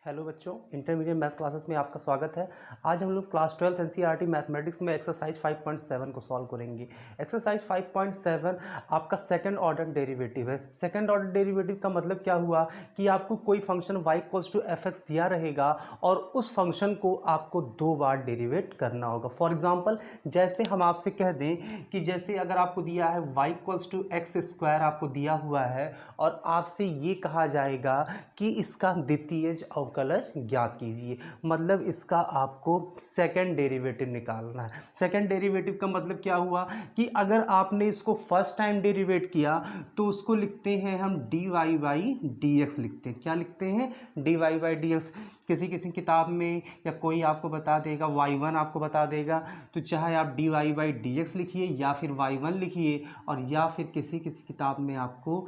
Hello बच्चों, intermediate maths classes में आपका स्वागत है। आज हम लोग क्लास 12 एनसीईआरटी मैथमेटिक्स में एक्सरसाइज 5.7 को सॉल्व करेंगे। एक्सरसाइज 5.7 आपका सेकंड ऑर्डर डेरिवेटिव है। सेकंड ऑर्डर डेरिवेटिव का मतलब क्या हुआ कि आपको कोई function y equals to f x दिया रहेगा और उस फंक्शन को आपको दो बार डेरिवेट करना होगा। फॉर एग्जाम्पल, जैसे हम आपसे कह दें कि जैसे अगर आपको दिया है y equals to x square आपको दिया हुआ है और आपसे ये कहा जाएगा कि इसका द्वितीयक अवकलज ज्ञात कीजिए, मतलब इसका आपको सेकंड डेरिवेटिव निकालना है। सेकंड डेरिवेटिव का मतलब क्या हुआ कि अगर आपने इसको फर्स्ट टाइम डेरिवेट किया तो उसको लिखते हैं हम d Y by D x लिखते हैं। क्या लिखते हैं? D Y by D x. किसी किसी किताब में या कोई आपको बता देगा y1 आपको बता देगा, तो चाहे आप d Y by D x लिखिए या फिर y1 लिखिए, और या फिर किसी किसी किताब में आपको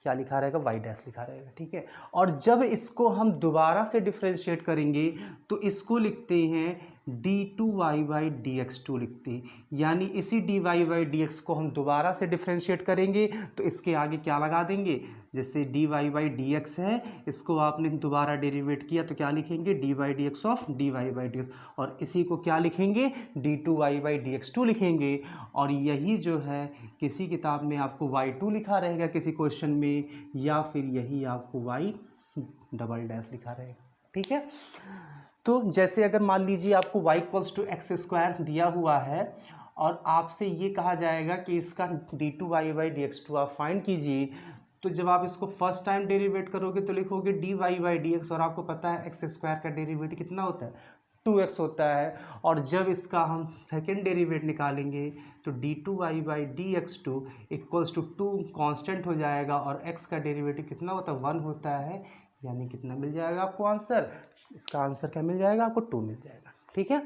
क्या लिखा रहेगा? y डैश लिखा रहेगा। ठीक है। और जब इसको हम दोबारा से डिफ्रेंशिएट करेंगे तो इसको लिखते हैं d two Y by D x two लिखते हैं, यानी इसी d Y by D x को हम दोबारा से डिफ्रेंशिएट करेंगे तो इसके आगे क्या लगा देंगे? जैसे d Y by D x है, इसको आपने दोबारा डेरिवेट किया तो क्या लिखेंगे? D by D x of d Y by D x, और इसी को क्या लिखेंगे? D two Y by D x two लिखेंगे। और यही जो है किसी किताब में आपको y2 लिखा रहेगा किसी क्वेश्चन में, या फिर यही आपको y डबल डैश लिखा रहेगा। ठीक है। तो जैसे अगर मान लीजिए आपको y equals to x square दिया हुआ है और आपसे ये कहा जाएगा कि इसका d two Y by D x two आप फाइंड कीजिए, तो जब आप इसको फर्स्ट टाइम डेरिवेट करोगे तो लिखोगे d Y by D x, और आपको पता है एक्स स्क्वायर का डेरिवेटिव कितना होता है? 2x होता है। और जब इसका हम सेकेंड डेरिवेट निकालेंगे तो d two Y by D x two equals to 2 constant हो जाएगा, और x का डेरिवेटिव कितना होता है? 1 होता है, यानी कितना मिल जाएगा आपको आंसर? इसका आंसर क्या मिल जाएगा आपको? 2 मिल जाएगा। ठीक है।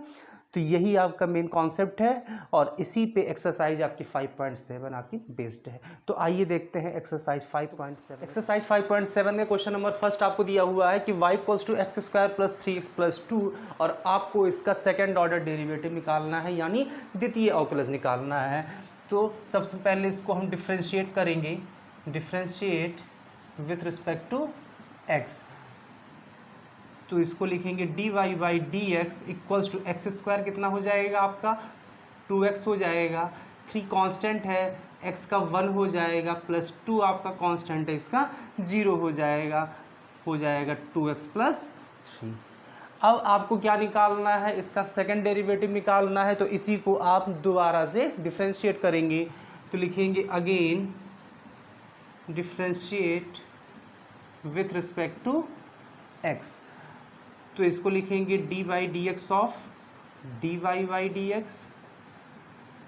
तो यही आपका मेन कॉन्सेप्ट है और इसी पे एक्सरसाइज आपकी 5.7 आपकी बेस्ड है। तो आइए देखते हैं एक्सरसाइज 5.7। एक्सरसाइज 5.7 में क्वेश्चन नंबर फर्स्ट आपको दिया हुआ है कि y equals to x square plus 3x plus 2, और आपको इसका सेकेंड ऑर्डर डेरिवेटिव निकालना है, यानी द्वितीय अवकलज निकालना है। तो सबसे पहले इसको हम डिफ्रेंशिएट करेंगे, differentiate with respect to x। तो इसको लिखेंगे d Y by D x equals to x square कितना हो जाएगा आपका? 2x हो जाएगा, 3 कांस्टेंट है, x का 1 हो जाएगा, प्लस 2 आपका कांस्टेंट है, इसका 0 हो जाएगा 2x प्लस 3। अब आपको क्या निकालना है? इसका सेकंड डेरिवेटिव निकालना है, तो इसी को आप दोबारा से डिफ्रेंशिएट करेंगे। तो लिखेंगे again differentiate with respect to x। तो इसको लिखेंगे d by D x of d Y by D x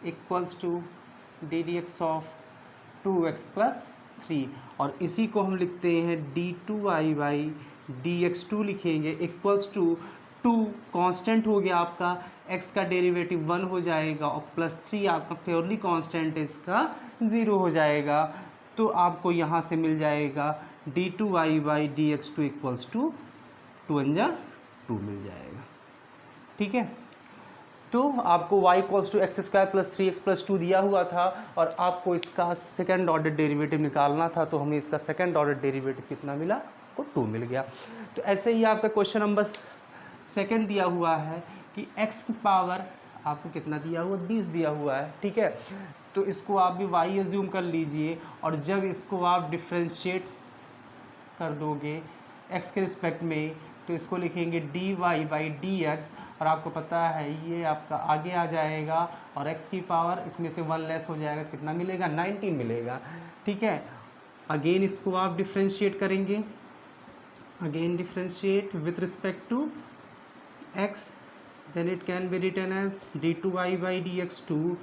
equals to d D x of 2x plus 3, और इसी को हम लिखते हैं d two Y by D x two लिखेंगे इक्वल्स टू 2 कांस्टेंट हो गया आपका, x का डेरिवेटिव 1 हो जाएगा और प्लस 3 आपका प्योरली कांस्टेंट है, इसका 0 हो जाएगा। तो आपको यहाँ से मिल जाएगा d two Y by D x two equals to 2 मिल जाएगा। ठीक है। तो आपको y equals to x square plus 3x plus 2 दिया हुआ था और आपको इसका सेकंड ऑर्डर डेरिवेटिव निकालना था, तो हमें इसका सेकंड ऑर्डर डेरिवेटिव कितना मिला? को 2 मिल गया। तो ऐसे ही आपका क्वेश्चन नंबर सेकंड दिया हुआ है कि x की पावर आपको कितना दिया हुआ? 20 दिया हुआ है। ठीक है। तो इसको आप भी y एज्यूम कर लीजिए, और जब इसको आप डिफ्रेंशिएट कर दोगे x के रिस्पेक्ट में तो इसको लिखेंगे d Y by D x, और आपको पता है ये आपका आगे आ जाएगा और x की पावर इसमें से 1 लेस हो जाएगा, कितना मिलेगा? 19 मिलेगा। ठीक है। अगेन इसको आप डिफ्रेंशिएट करेंगे, again differentiate with respect to x, then it can be written as d two Y by D x two.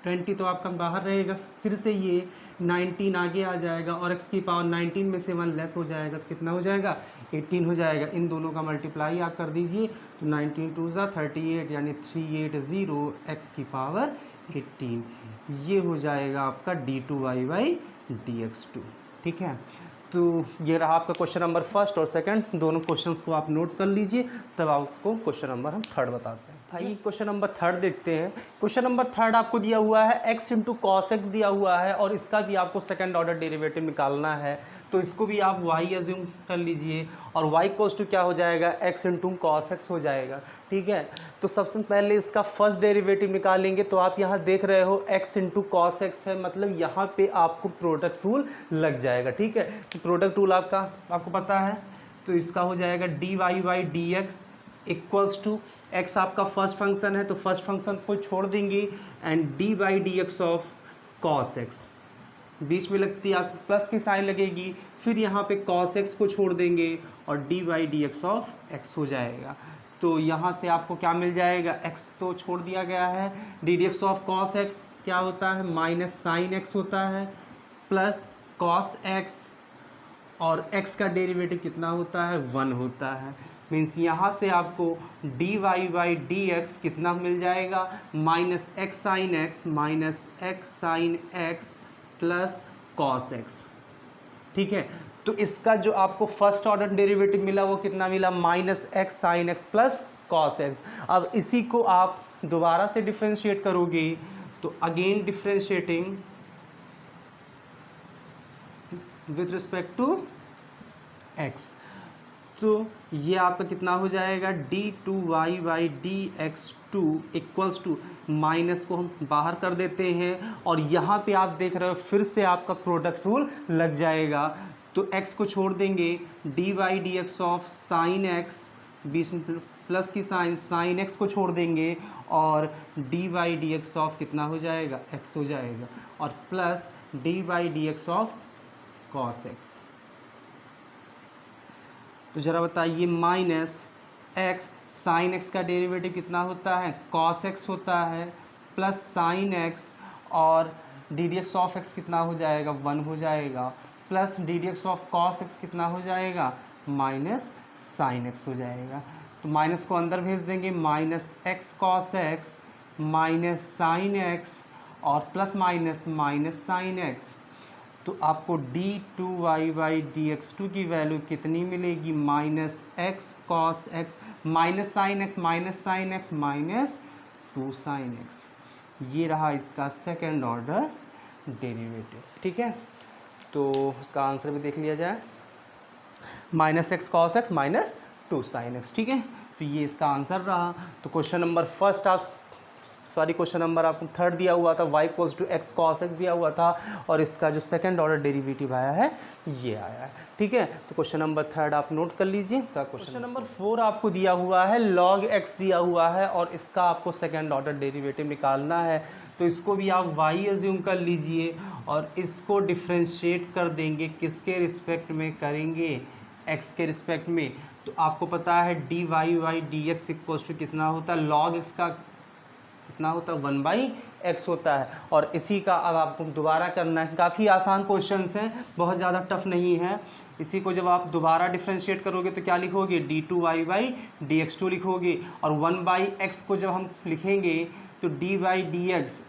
20 तो आपका बाहर रहेगा, फिर से ये 19 आगे आ जाएगा और x की पावर 19 में से 1 लेस हो जाएगा, तो कितना हो जाएगा? 18 हो जाएगा। इन दोनों का मल्टीप्लाई आप कर दीजिए तो 19 2 ज़ा 38, यानी 380 x की पावर 18। ये हो जाएगा आपका d two Y by D x two. ठीक है। तो ये रहा आपका क्वेश्चन नंबर फर्स्ट और सेकंड, दोनों क्वेश्चंस को आप नोट कर लीजिए, तब आपको क्वेश्चन नंबर हम थर्ड बताते हैं। आइए क्वेश्चन नंबर थर्ड देखते हैं। क्वेश्चन नंबर थर्ड आपको दिया हुआ है x इंटू कॉस एक्स दिया हुआ है और इसका भी आपको सेकंड ऑर्डर डेरिवेटिव निकालना है। तो इसको भी आप y एज्यूम कर लीजिए और y कोस टू क्या हो जाएगा, x इंटू कॉस एक्स हो जाएगा। ठीक है, तो सबसे पहले इसका फर्स्ट डेरिवेटिव निकालेंगे। तो आप यहाँ देख रहे हो x इंटू कॉस एक्स है, मतलब यहाँ पे आपको प्रोडक्ट रूल लग जाएगा। ठीक है, तो प्रोडक्ट रूल आपको पता है, तो इसका हो जाएगा D Y by D x equals to X आपका फर्स्ट फंक्शन है तो फर्स्ट फंक्शन को छोड़ देंगे and D by D x of cos X, बीच में लगती है आपको प्लस की साइन लगेगी, फिर यहाँ पे कॉस एक्स को छोड़ देंगे और D by D x of x हो जाएगा। तो यहाँ से आपको क्या मिल जाएगा, एक्स तो छोड़ दिया गया है, D D x of cos x क्या होता है, माइनस साइन एक्स होता है प्लस कॉस एक्स और x का डेरिवेटिव कितना होता है, 1 होता है। मीन्स यहाँ से आपको d Y by D x कितना मिल जाएगा, minus x sine x minus x sine x plus cos x. ठीक है, तो इसका जो आपको फर्स्ट ऑर्डर डेरिवेटिव मिला वो कितना मिला, minus x sine x plus cos x. अब इसी को आप दोबारा से डिफ्रेंशिएट करोगे तो again differentiating with respect to x, तो ये आपका कितना हो जाएगा, d two Y by D x two equals to, minus को हम बाहर कर देते हैं और यहाँ पे आप देख रहे हो फिर से आपका प्रोडक्ट रूल लग जाएगा। तो x को छोड़ देंगे, D Y D x of sine X, बीच में प्लस की साइन एक्स को छोड़ देंगे और D Y D x of कितना हो जाएगा, x हो जाएगा और plus D Y D x of cos X. तो ज़रा बताइए, माइनस एक्स साइन एक्स का डेरिवेटिव कितना होता है, कॉस एक्स होता है प्लस साइन एक्स और D D x of X कितना हो जाएगा, 1 हो जाएगा plus D D x of cos x कितना हो जाएगा, माइनस साइन एक्स हो जाएगा। तो माइनस को अंदर भेज देंगे, minus x cos x minus sign X और plus minus minus sign X. तो आपको D two Y by D x two की वैल्यू कितनी मिलेगी, minus x cos x minus sine x minus 2 sine X. ये रहा इसका सेकेंड ऑर्डर डेरिवेटिव। ठीक है, तो उसका आंसर भी देख लिया जाए, minus x cos x minus 2 sine x. ठीक है, तो ये इसका आंसर रहा। तो क्वेश्चन नंबर क्वेश्चन नंबर आपको थर्ड दिया हुआ था, y equals to x cos x दिया हुआ था और इसका जो सेकंड ऑर्डर डेरिवेटिव आया है ये आया है। ठीक है, तो क्वेश्चन नंबर थर्ड आप नोट कर लीजिए। तो क्वेश्चन नंबर 4 आपको दिया हुआ है, log x दिया हुआ है और इसका आपको सेकंड ऑर्डर डेरिवेटिव निकालना है। तो इसको भी आप y एज्यूम कर लीजिए और इसको डिफ्रेंशिएट कर देंगे, किसके रिस्पेक्ट में करेंगे, x के रिस्पेक्ट में। तो आपको पता है d Y by D x equals to कितना होता है, log x का कितना होता है, 1/x होता है। और इसी का अब आपको दोबारा करना है, काफ़ी आसान क्वेश्चंस हैं, बहुत ज़्यादा टफ नहीं है। इसी को जब आप दोबारा डिफ्रेंशिएट करोगे तो क्या लिखोगे, d two Y by D x two लिखोगे और 1/x को जब हम लिखेंगे तो d by D x,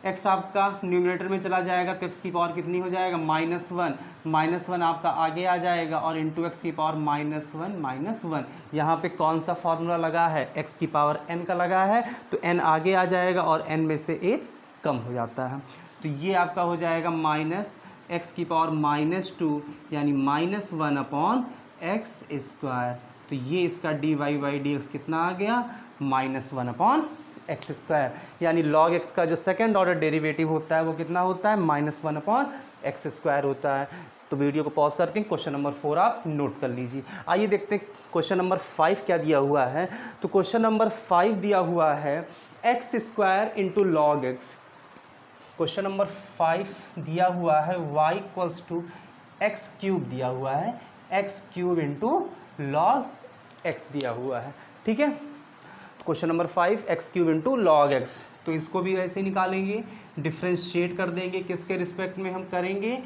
x आपका न्यूमरेटर में चला जाएगा तो एक्स की पावर कितनी हो जाएगा, -1 आपका आगे आ जाएगा और इंटू एक्स की पावर -1 यहाँ पे कौन सा फार्मूला लगा है, एक्स की पावर n का लगा है तो n आगे आ जाएगा और n में से 1 कम हो जाता है। तो ये आपका हो जाएगा माइनस एक्स की पावर -2 यानी -1/x²। तो ये इसका d Y by D x कितना आ गया, -1/x²। यानी log x का जो सेकंड ऑर्डर डेरिवेटिव होता है वो कितना होता है, -1/x² होता है। तो वीडियो को पॉज करके क्वेश्चन नंबर 4 आप नोट कर लीजिए। आइए देखते हैं क्वेश्चन नंबर 5 क्या दिया हुआ है। तो क्वेश्चन नंबर 5 दिया हुआ है x² into log x. Question number 5 दिया हुआ है y इक्वल्स टू x³ दिया हुआ है, x³ इंटू लॉग x दिया हुआ है। ठीक है, question number 5 x³ into log x. तो इसको भी वैसे निकालेंगे, डिफ्रेंशिएट कर देंगे, किसके रिस्पेक्ट में हम करेंगे,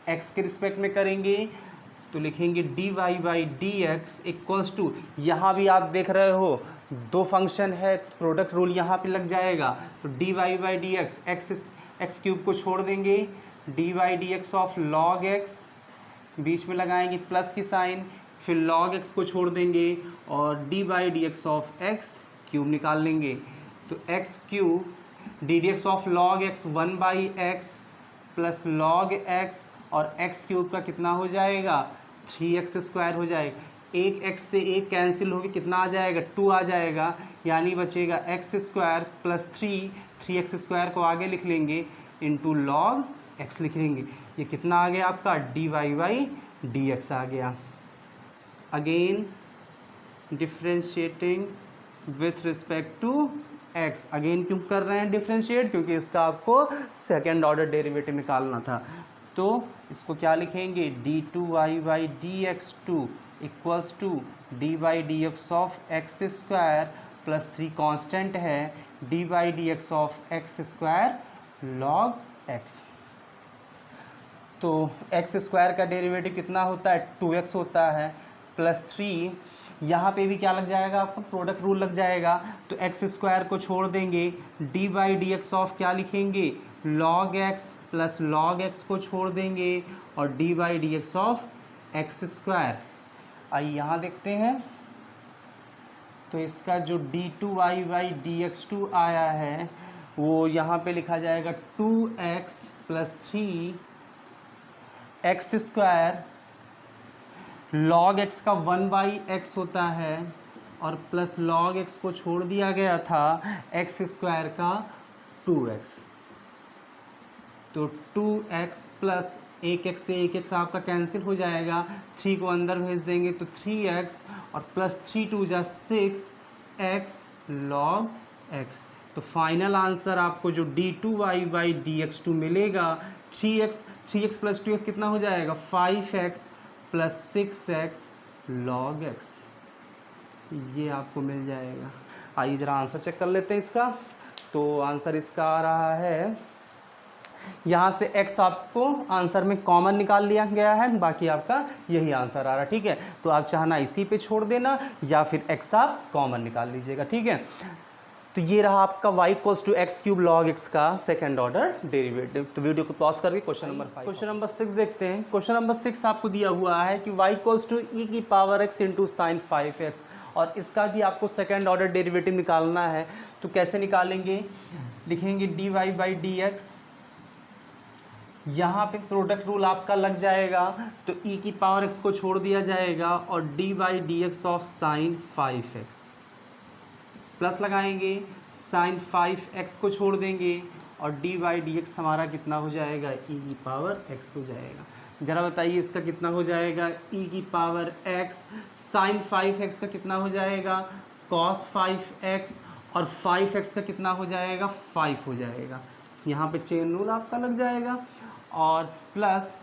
x के रिस्पेक्ट में करेंगे। तो लिखेंगे d Y by D x equals to, यहाँ भी आप देख रहे हो 2 फंक्शन है, प्रोडक्ट रूल यहाँ पे लग जाएगा। तो D Y by D X, x³ को छोड़ देंगे, D Y D x of log X, बीच में लगाएंगे प्लस की साइन, फिर log x को छोड़ देंगे और D by D x of x³ निकाल लेंगे। तो x cube D D x of log x 1/x plus log x और एक्स क्यूब का कितना हो जाएगा 3x² हो जाएगा। एक x से एक कैंसिल होकर कितना आ जाएगा 2 आ जाएगा, यानी बचेगा x² प्लस 3x² को आगे लिख लेंगे इंटू लॉग x लिख लेंगे। ये कितना आ गया आपका dy/dx आ गया। Again differentiating with respect to x। अगेन क्यों कर रहे हैं डिफ्रेंशिएट, क्योंकि इसका आपको सेकेंड ऑर्डर डेरिवेटिव निकालना था। तो इसको क्या लिखेंगे d2y/dx2 equals to dy/dx of x² plus 3 constant है dy/dx of x² log x। तो x² का डेरिवेटिव कितना होता है 2x होता है प्लस 3, यहाँ पे भी क्या लग जाएगा आपको प्रोडक्ट रूल लग जाएगा, तो x² को छोड़ देंगे dy/dx ऑफ क्या लिखेंगे log x plus log x को छोड़ देंगे और dy/dx ऑफ x²। आइए यहाँ देखते हैं, तो इसका जो d2y/dx2 आया है वो यहाँ पे लिखा जाएगा 2x plus 3x² log x का 1/x होता है और प्लस log x को छोड़ दिया गया था x² का 2x। तो 2x प्लस एक x से एक x आपका कैंसिल हो जाएगा, 3 को अंदर भेज देंगे तो 3x और प्लस 3 2 जा 6x log x। तो फाइनल आंसर आपको जो d2y/dx2 मिलेगा 3x प्लस 2x कितना हो जाएगा 5x plus 6x log x, ये आपको मिल जाएगा। आइए जरा आंसर चेक कर लेते हैं इसका। तो आंसर इसका आ रहा है, यहाँ से x आपको आंसर में कॉमन निकाल लिया गया है, बाकी आपका यही आंसर आ रहा है। ठीक है, तो आप चाहना इसी पे छोड़ देना या फिर x आप कॉमन निकाल लीजिएगा। ठीक है, तो ये रहा आपका y=x³ log x का सेकंड ऑर्डर डेरिवेटिव। तो वीडियो को पॉज करके क्वेश्चन नंबर 6 देखते हैं। क्वेश्चन नंबर 6 आपको दिया हुआ है कि y=e⁻x × sin 5x, और इसका भी आपको सेकंड ऑर्डर डेरिवेटिव निकालना है। तो कैसे निकालेंगे, लिखेंगे dy/dx, यहाँ पे प्रोडक्ट रूल आपका लग जाएगा तो e⁻x को छोड़ दिया जाएगा और dy/dx of sin 5x plus लगाएंगे sin 5x को छोड़ देंगे और dy/dx हमारा कितना हो जाएगा e⁻x हो जाएगा। ज़रा बताइए इसका कितना हो जाएगा e⁻x, sin 5x का कितना हो जाएगा cos 5x और 5x का कितना हो जाएगा 5 हो जाएगा। यहाँ पे चेन रूल आपका लग जाएगा और प्लस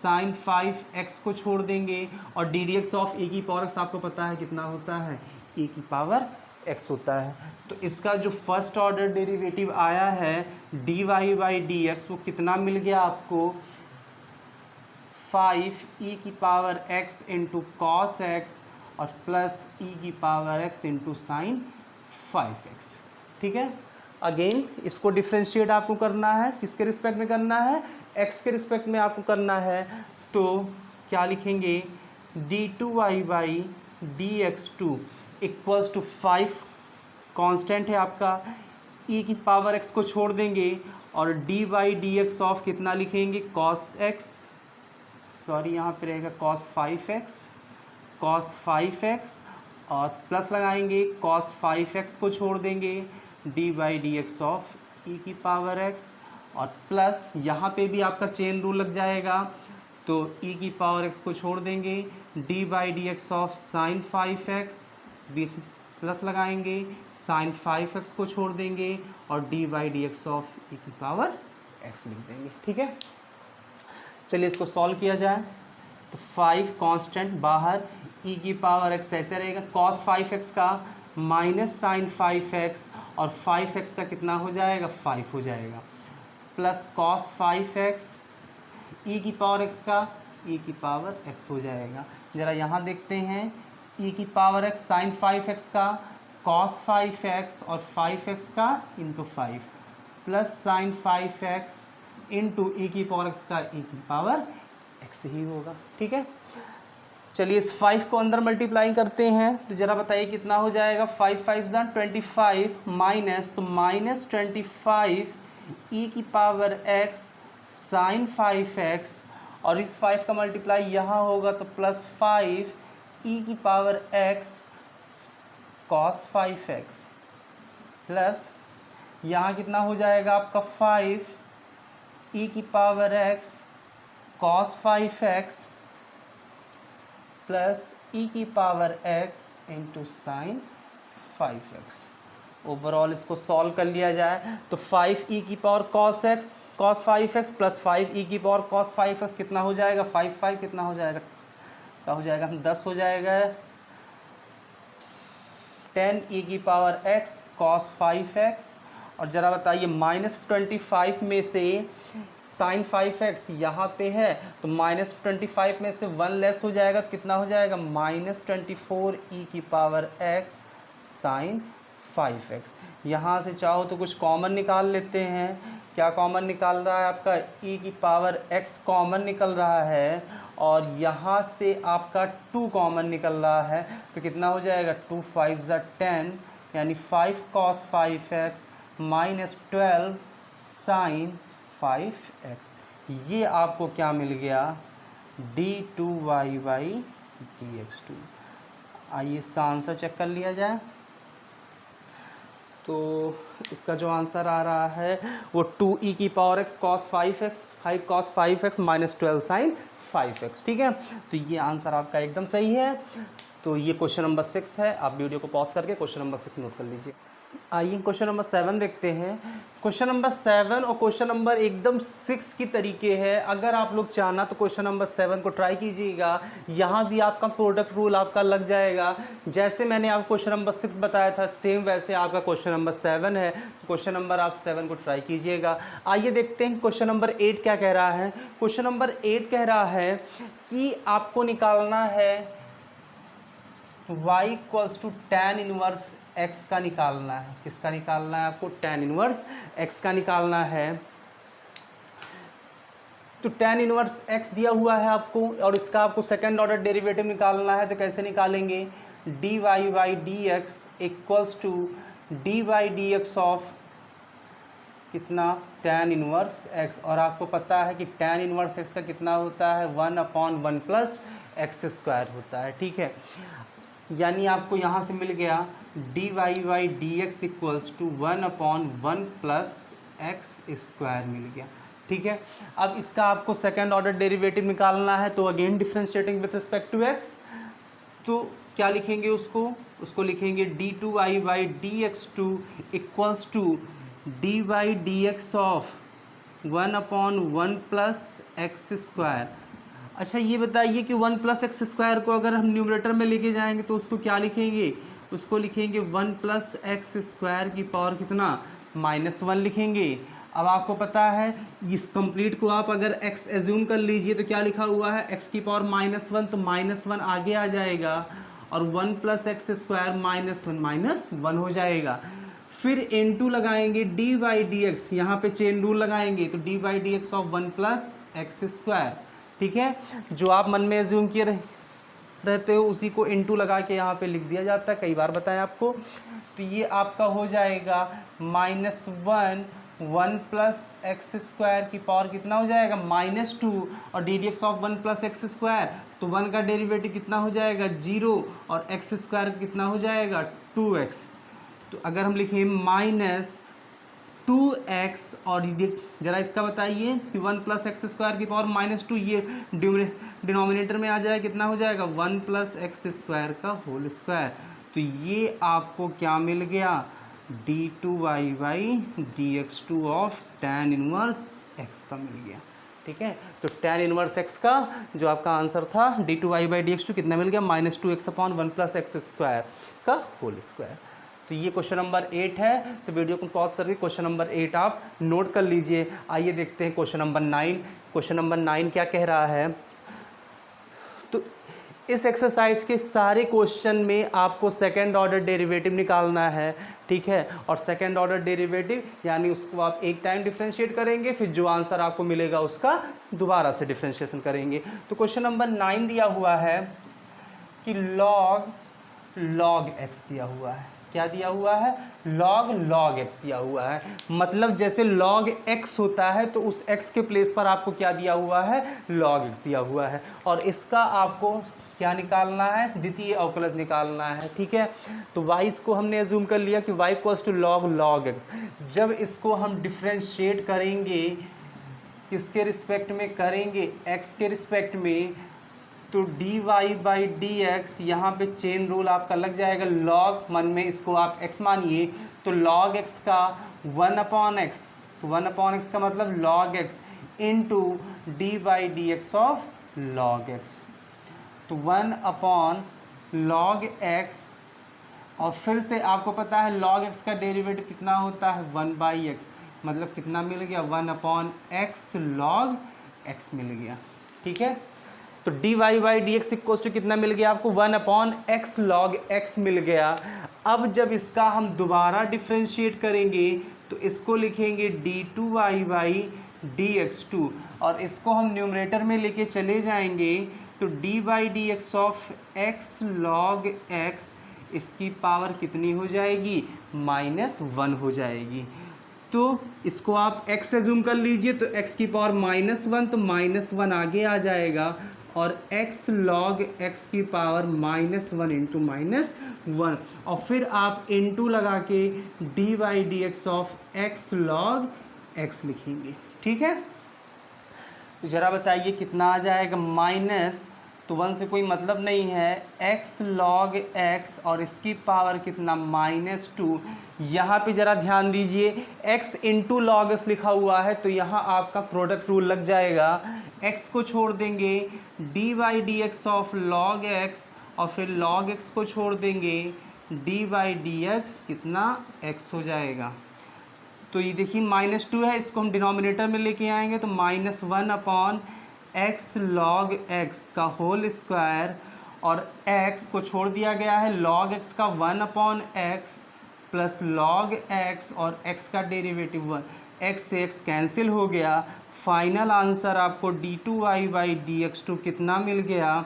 sin 5x को छोड़ देंगे और ddx ऑफ e⁻x आपको पता है कितना होता है e⁻x होता है। तो इसका जो फर्स्ट ऑर्डर डेरिवेटिव आया है dy/dx वो कितना मिल गया आपको 5e⁻x × cos x और प्लस e⁻x × sin 5x। ठीक है, अगेन इसको डिफ्रेंशिएट आपको करना है, किसके रिस्पेक्ट में करना है x के रिस्पेक्ट में आपको करना है। तो क्या लिखेंगे d2y/dx2 इक्वल्स टू 5 कांस्टेंट है आपका, e⁻x को छोड़ देंगे और dy/dx ऑफ कितना लिखेंगे cos x, सॉरी यहाँ पे रहेगा cos 5x और प्लस लगाएंगे cos 5x को छोड़ देंगे dy/dx ऑफ e⁻x और प्लस यहाँ पे भी आपका चेन रूल लग जाएगा तो e⁻x को छोड़ देंगे dy/dx of sin 5x, plus लगाएंगे sin 5x को छोड़ देंगे और dy/dx ऑफ e⁻x लिख देंगे। ठीक है, चलिए इसको सॉल्व किया जाए। तो 5 कांस्टेंट बाहर, e⁻x ऐसे रहेगा cos 5x का माइनस sin 5x और 5x का कितना हो जाएगा 5 हो जाएगा, प्लस cos 5x e⁻x का e⁻x हो जाएगा। ज़रा यहाँ देखते हैं e⁻x sin 5x का cos 5x और 5x का into 5 plus sin 5x into e⁻x का e⁻x ही होगा। ठीक है, चलिए इस 5 को अंदर मल्टीप्लाई करते हैं तो ज़रा बताइए कितना हो जाएगा। 5 5 25 माइनस, तो -25 e की पावर x साइन 5x, और इस 5 का मल्टीप्लाई यहाँ होगा तो +5 e की power x cos 5x, plus यहाँ कितना हो जाएगा आपका 5 e की power x cos 5x plus e की power x into sine 5x। Overall इसको सॉल्व कर लिया जाए तो 5e की power cos 5x plus 5e की पावर cos 5x कितना हो जाएगा, 5 कितना हो जाएगा, क्या हो जाएगा, 10 हो जाएगा। 10e की पावर x cos 5x, और ज़रा बताइए -25 में से साइन 5x यहाँ पे है तो -25 में से 1 लेस हो जाएगा तो कितना हो जाएगा, -24 e की पावर x साइन 5x। यहाँ से चाहो तो कुछ कॉमन निकाल लेते हैं। क्या कॉमन निकाल रहा है आपका, e की पावर x कॉमन निकल रहा है, और यहाँ से आपका 2 कॉमन निकल रहा है तो कितना हो जाएगा, 2 5 10, यानी 5 cos 5x -12 साइन 5x। ये आपको क्या मिल गया, d2y dx2। आइए इसका आंसर चेक कर लिया जाए। तो इसका जो आंसर आ रहा है वो 2e की power x cos 5x 5 cos 5x -12 sine 5x, ठीक है। तो ये आंसर आपका एकदम सही है। तो ये क्वेश्चन नंबर 6 है। आप वीडियो को पॉज करके क्वेश्चन नंबर 6 नोट कर लीजिए। आइए क्वेश्चन नंबर 7 देखते हैं। क्वेश्चन नंबर 7 और क्वेश्चन नंबर एकदम 6 की तरीके है। अगर आप लोग चाहना तो क्वेश्चन नंबर 7 को ट्राई कीजिएगा, यहाँ भी आपका प्रोडक्ट रूल आपका लग जाएगा। जैसे मैंने आपको क्वेश्चन नंबर 6 बताया था सेम वैसे आपका क्वेश्चन नंबर 7 है। तो क्वेश्चन नंबर आप 7 को ट्राई कीजिएगा। आइए देखते हैं क्वेश्चन नंबर 8 क्या कह रहा है। क्वेश्चन नंबर 8 कह रहा है कि आपको निकालना है y = tan इनवर्स x का निकालना है। किसका निकालना है आपको, tan इनवर्स x का निकालना है। तो tan इनवर्स x दिया हुआ है आपको, और इसका आपको सेकंड ऑर्डर डेरिवेटिव निकालना है। तो कैसे निकालेंगे, dy dx = dy dx of कितना, tan इनवर्स x। और आपको पता है कि tan इनवर्स x का कितना होता है, 1/1 + x² होता है, ठीक है। यानी आपको यहाँ से मिल गया dy dx = 1/1 + x² मिल गया, ठीक है। अब इसका आपको सेकंड ऑर्डर डेरिवेटिव निकालना है। तो again differentiating with respect to x, तो क्या लिखेंगे उसको लिखेंगे d2y dx2 = dy dx of 1/1 + x²। अच्छा ये बताइए कि 1 + x² को अगर हम न्यूमरेटर में लेके जाएंगे तो उसको क्या लिखेंगे, उसको लिखेंगे 1 + x² की पावर कितना, -1 लिखेंगे। अब आपको पता है इस कंप्लीट को आप अगर x एज्यूम कर लीजिए तो क्या लिखा हुआ है, x की पावर -1, तो -1 आगे आ जाएगा, और 1 + x² -1 हो जाएगा। फिर n2 लगाएंगे dy dx, यहाँ पे चेन रूल लगाएंगे तो dy dx ऑफ 1 + x², ठीक है। जो आप मन में एज्यूम किए रहते हो उसी को इनटू लगा के यहाँ पे लिख दिया जाता है, कई बार बताया आपको। तो ये आपका हो जाएगा -1 1 + x² की पावर कितना हो जाएगा, -2, और D D x of 1 + x², तो 1 का डेरिवेटिव कितना हो जाएगा 0, और x² कितना हो जाएगा 2x। तो अगर हम लिखें -2x, और जरा इसका बताइए कि 1 + x² की पावर -2, ये डिनोमिनेटर में आ जाए कितना हो जाएगा 1 + x² का होल स्क्वायर। तो ये आपको क्या मिल गया, d2y dx2 of tan inverse x का मिल गया, ठीक है। तो tan इनवर्स x का जो आपका आंसर था d2y dx2 कितना मिल गया, -2x/1 + x² का होल स्क्वायर। तो ये क्वेश्चन नंबर 8 है। तो वीडियो को पॉज करके क्वेश्चन नंबर 8 आप नोट कर लीजिए। आइए देखते हैं क्वेश्चन नंबर 9। क्वेश्चन नंबर 9 क्या कह रहा है। तो इस एक्सरसाइज के सारे क्वेश्चन में आपको सेकंड ऑर्डर डेरिवेटिव निकालना है, ठीक है। और सेकंड ऑर्डर डेरिवेटिव यानी उसको आप एक टाइम डिफरेंशिएट करेंगे, फिर जो आंसर आपको मिलेगा उसका दोबारा से डिफरेंशिएशन करेंगे। तो क्वेश्चन नंबर 9 दिया हुआ है कि log x दिया हुआ है। क्या दिया हुआ है? log x दिया हुआ है। मतलब जैसे log x होता है तो उस x के प्लेस पर आपको क्या दिया हुआ है? log x दिया हुआ है। और इसका आपको क्या निकालना है? द्वितीय अवकलज निकालना है। ठीक है, तो y को हमने एज्यूम कर लिया कि y equals to log x। जब इसको हम डिफ्रेंशिएट करेंगे, किसके रिस्पेक्ट में करेंगे? x के रिस्पेक्ट में, तो dy बाई डी एक्स, यहाँ पे चेन रूल आपका लग जाएगा। log मन में इसको आप x मानिए, तो log x का 1/x, तो 1/x का मतलब log x into D by D x of log x, तो 1/log x। और फिर से आपको पता है log x का डेरिवेटिव कितना होता है? 1/x, मतलब कितना मिल गया? 1/x log x मिल गया। ठीक है, तो dy by D x equals to कितना मिल गया आपको? 1/x log x मिल गया। अब जब इसका हम दोबारा डिफ्रेंशिएट करेंगे तो इसको लिखेंगे d2y by D x to, और इसको हम न्यूमरेटर में लेके चले जाएंगे तो d by D x of x log x, इसकी पावर कितनी हो जाएगी? -1 हो जाएगी। तो इसको आप x एज्यूम कर लीजिए, तो x की पावर -1, तो -1 आगे आ जाएगा, और x log x की पावर -1 इंटू -1, और फिर आप इंटू लगा के D by D x of x log x लिखेंगे। ठीक है, तो जरा बताइए कितना आ जाएगा? माइनस, तो 1 से कोई मतलब नहीं है, x log x, और इसकी पावर कितना? -2। यहाँ पे ज़रा ध्यान दीजिए, x इंटू लॉग एक्स लिखा हुआ है, तो यहाँ आपका प्रोडक्ट रूल लग जाएगा। x को छोड़ देंगे D by D x of log x, और फिर log x को छोड़ देंगे डी बाई डी एक्स, कितना? x हो जाएगा। तो ये देखिए -2 है, इसको हम डिनोमिनेटर में लेके आएंगे तो -1/x log x का होल स्क्वायर, और x को छोड़ दिया गया है, log x का 1/x प्लस log x, और x का डेरिवेटिव 1, x से x कैंसिल हो गया। फाइनल आंसर आपको d2y by D x to कितना मिल गया?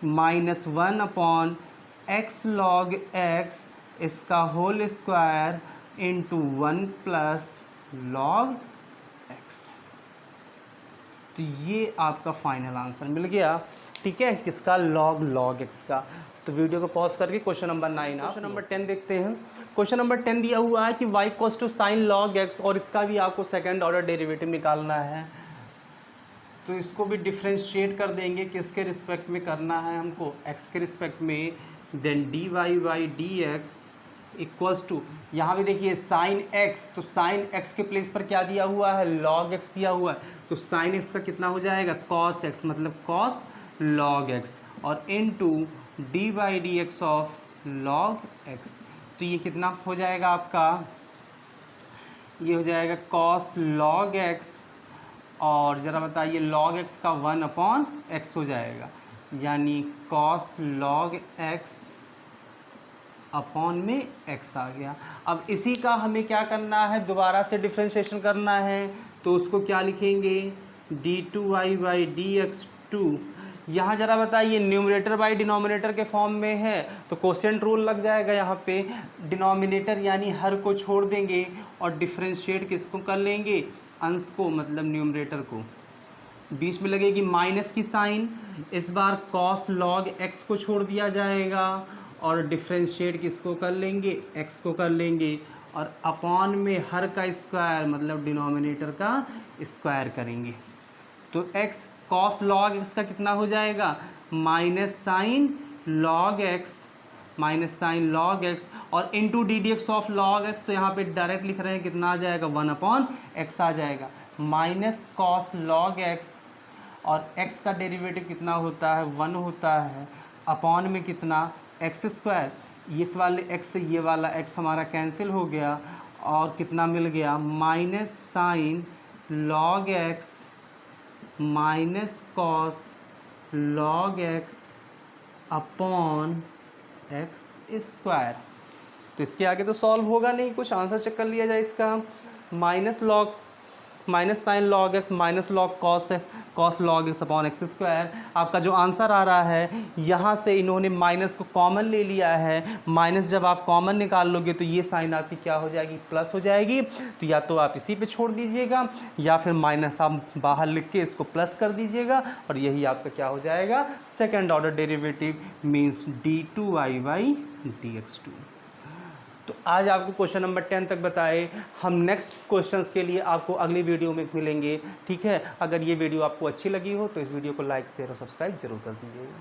-1/x log x, इसका whole square into 1 plus log x। तो ये आपका फाइनल आंसर मिल गया। ठीक है, किसका? log x का। तो वीडियो को पॉज करके क्वेश्चन नंबर 9, क्वेश्चन नंबर 10 देखते हैं। क्वेश्चन नंबर 10 दिया हुआ है कि y equals to sine log x, और इसका भी आपको सेकंड ऑर्डर डेरिवेटिव निकालना है। तो इसको भी डिफ्रेंशिएट कर देंगे, किसके रिस्पेक्ट में करना है हमको? x के रिस्पेक्ट में। Then dy by D x equals to, यहाँ भी देखिए साइन x, तो साइन x के प्लेस पर क्या दिया हुआ है? log x दिया हुआ है, तो साइन x का कितना हो जाएगा? cos x, मतलब cos log x, और into D by D x of log x। तो ये कितना हो जाएगा आपका? ये हो जाएगा cos log x, और ज़रा बताइए log x का 1/x हो जाएगा, यानी cos log x अपॉन में x आ गया। अब इसी का हमें क्या करना है? दोबारा से डिफ्रेंशिएशन करना है, तो उसको क्या लिखेंगे? d2y by D x to. यहाँ ज़रा बताइए, न्यूमरेटर बाई डिनोमिनेटर के फॉर्म में है, तो कोशेंट रूल लग जाएगा। यहाँ पे डिनोमिनेटर यानी हर को छोड़ देंगे, और डिफ्रेंशिएट किसको कर लेंगे? अंश को, मतलब न्यूमरेटर को। बीच में लगेगी माइनस की साइन, इस बार cos log x को छोड़ दिया जाएगा, और डिफ्रेंशिएट किसको कर लेंगे? x को कर लेंगे, और अपॉन में हर का स्क्वायर, मतलब डिनोमिनेटर का स्क्वायर करेंगे। तो x cos log x का कितना हो जाएगा? Minus sine log x, minus sine log x, और into d D x of log x, तो यहाँ पे डायरेक्ट लिख रहे हैं, कितना आ जाएगा? 1/x आ जाएगा, माइनस cos log x, और x का डेरिवेटिव कितना होता है? 1 होता है, अपॉन में कितना? x स्क्वायर, इस वाले x से ये वाला x हमारा कैंसिल हो गया, और कितना मिल गया? Minus sine log x minus cos log x upon x square. तो इसके आगे तो सॉल्व होगा नहीं, कुछ आंसर चेक कर लिया जाए इसका। Minus minus sign log x minus log cos log x upon x square. आपका जो आंसर आ रहा है यहाँ से इन्होंने माइनस को कॉमन ले लिया है, माइनस जब आप कॉमन निकाल लोगे तो ये साइन आपकी क्या हो जाएगी, प्लस हो जाएगी। तो या तो आप इसी पे छोड़ दीजिएगा या फिर माइनस आप बाहर लिख के इसको प्लस कर दीजिएगा और यही आपका क्या हो जाएगा, second order derivative means d2y dx2। तो आज आपको क्वेश्चन नंबर 10 तक बताए। हम नेक्स्ट क्वेश्चंस के लिए आपको अगली वीडियो में मिलेंगे, ठीक है। अगर ये वीडियो आपको अच्छी लगी हो तो इस वीडियो को लाइक शेयर और सब्सक्राइब जरूर कर दीजिएगा।